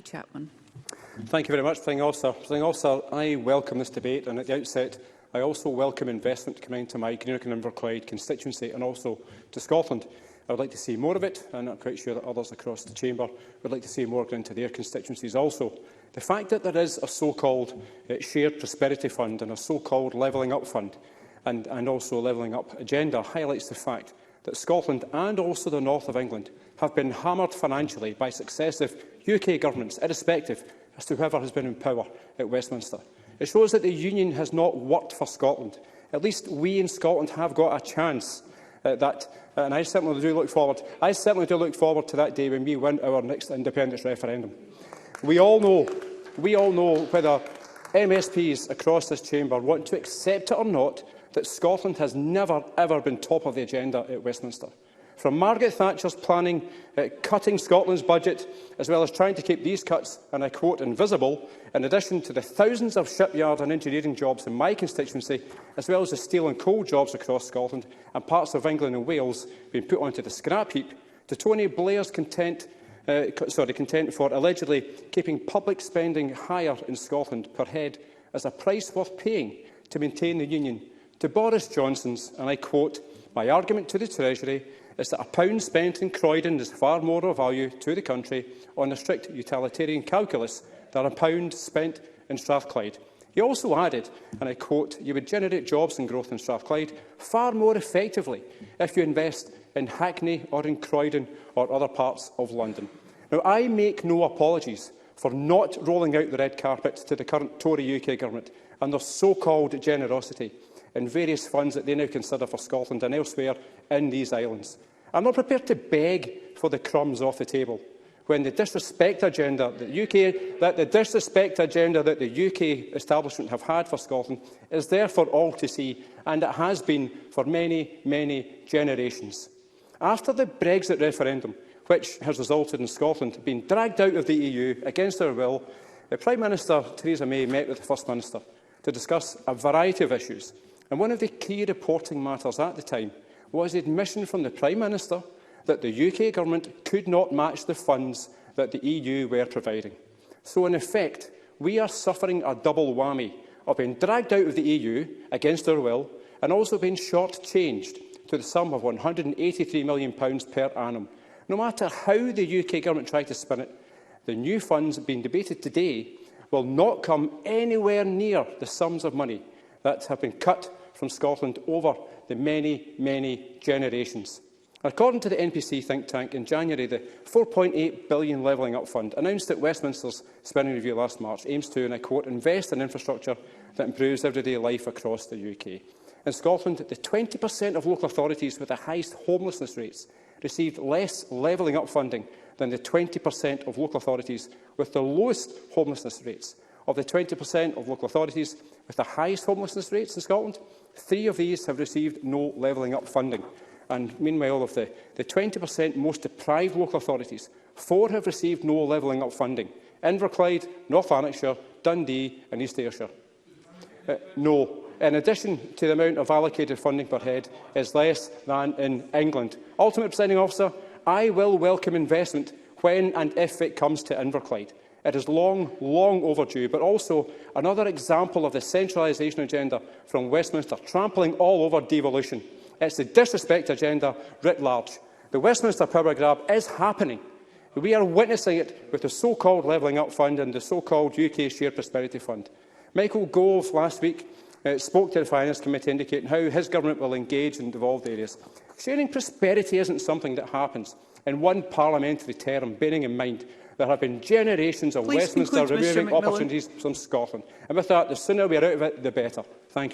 Chapman. Thank you very much, Presiding Officer. I welcome this debate, and at the outset, I also welcome investment coming into my Greenock and Inverclyde constituency and also to Scotland. I would like to see more of it, and I'm quite sure that others across the chamber would like to see more go into their constituencies also. The fact that there is a so-called shared prosperity fund and a so-called levelling up fund and also a levelling up agenda highlights the fact that Scotland and also the north of England have been hammered financially by successive UK governments, irrespective as to whoever has been in power at Westminster. It shows that the Union has not worked for Scotland. At least we in Scotland have got a chance at that, and I certainly do look forward to that day when we win our next independence referendum. We all know whether MSPs across this chamber want to accept it or not, that Scotland has never ever been top of the agenda at Westminster. From Margaret Thatcher's planning cutting Scotland's budget, as well as trying to keep these cuts, and I quote, invisible, in addition to the thousands of shipyard and engineering jobs in my constituency, as well as the steel and coal jobs across Scotland and parts of England and Wales being put onto the scrap heap, to Tony Blair's content for allegedly keeping public spending higher in Scotland per head as a price worth paying to maintain the Union, to Boris Johnson's, and I quote, my argument to the Treasury is that a pound spent in Croydon is far more of value to the country on a strict utilitarian calculus than a pound spent in Strathclyde. He also added, and I quote, you would generate jobs and growth in Strathclyde far more effectively if you invest in Hackney or in Croydon or other parts of London. Now, I make no apologies for not rolling out the red carpet to the current Tory UK government and their so-called generosity in various funds that they now consider for Scotland and elsewhere in these islands. I'm not prepared to beg for the crumbs off the table when the disrespect agenda that the UK establishment have had for Scotland is there for all to see, and it has been for many, many generations. After the Brexit referendum, which has resulted in Scotland being dragged out of the EU against their will, the Prime Minister Theresa May met with the First Minister to discuss a variety of issues. And one of the key reporting matters at the time was the admission from the Prime Minister that the UK government could not match the funds that the EU were providing. So, in effect, we are suffering a double whammy of being dragged out of the EU against our will and also being short-changed to the sum of £183 million per annum. No matter how the UK government tried to spin it, the new funds being debated today will not come anywhere near the sums of money that have been cut from Scotland over the many, many generations. According to the NPC think tank, in January, the £4.8 billion levelling up fund announced at Westminster's spending review last March aims to, and I quote, invest in infrastructure that improves everyday life across the UK. In Scotland, the 20% of local authorities with the highest homelessness rates received less levelling up funding than the 20% of local authorities with the lowest homelessness rates. Of the 20% of local authorities with the highest homelessness rates in Scotland, 3 of these have received no levelling up funding. And meanwhile, of the 20% most deprived local authorities, 4 have received no levelling up funding. Inverclyde, North Lanarkshire, Dundee and East Ayrshire. No. In addition to the amount of allocated funding per head is less than in England. Ultimate Presiding Officer, I will welcome investment when and if it comes to Inverclyde. It is long, long overdue, but also another example of the centralisation agenda from Westminster, trampling all over devolution. It's the disrespect agenda writ large. The Westminster power grab is happening. We are witnessing it with the so-called levelling up fund and the so-called UK Shared Prosperity Fund. Michael Gove last week spoke to the Finance Committee indicating how his government will engage in devolved areas. Sharing prosperity isn't something that happens in one parliamentary term, bearing in mind there have been generations of Westminster removing opportunities from Scotland. And with that, the sooner we are out of it, the better. Thank you.